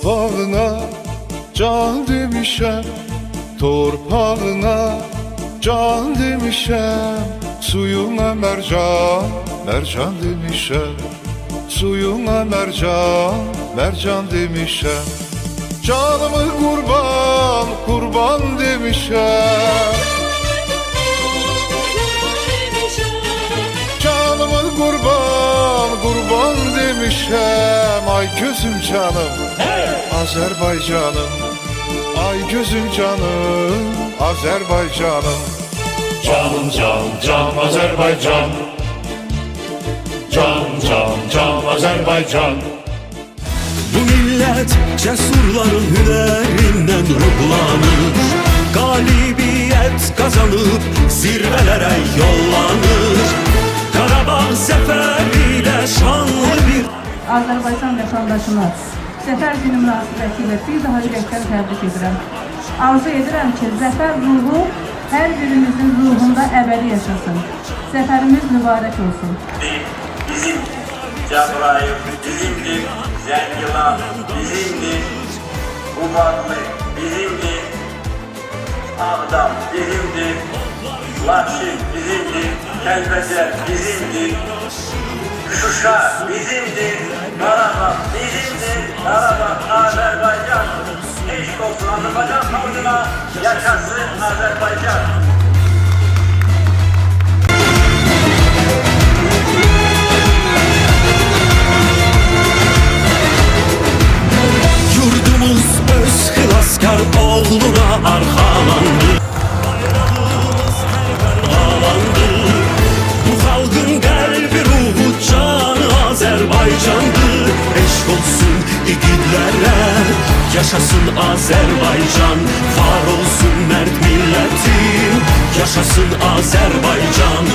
Torpağına can demişəm, torpağına can demişəm, suyuna mercan, mercan demişəm, suyuna mercan, mercan demişəm. Canımı kurban, kurban demişəm. Canımı kurban, kurban demişəm. Ay gözüm canım, Azerbaycanım. Ay gözüm canım, Azerbaycanım. Can can can Azerbaycan. Can can can Azerbaycan. Bu millet cesurların hünerinden ruhlanır, galibiyet kazanıp zirvelere yollanır. Karabağ seferiyle şanlı bir Azərbaycan vətəndaşına Zəfər günü münasibətilə bir daha ürəkdən təbrik edirəm. Arzu edirəm ki, zəfər ruhu hər birimizin ruhunda əbədi yaşasın. Zəfərimiz mübarək olsun. Bizim Cəbrayıl bizimdir, Zəngilan bizimdir, Qubadlı bizimdir, Ağdam bizimdir, Laçin bizimdir, Kəlbəcər bizimdir, Şuşa bizimdir, Qarabağ bizimdir, Qarabağ Azərbaycan. Eşq olsun Azərbaycan xalqına, yaşasın Azərbaycan. yurdumuz öz xilaskar oğluna arxalandı. Bayrağımız hər qalandı. Bu xalqın qəlbi, ruhu, canı Azərbaycandır. Eşq olsun igidlərə, yaşasın Azərbaycan. Var olsun mərd millətim, yaşasın Azərbaycan.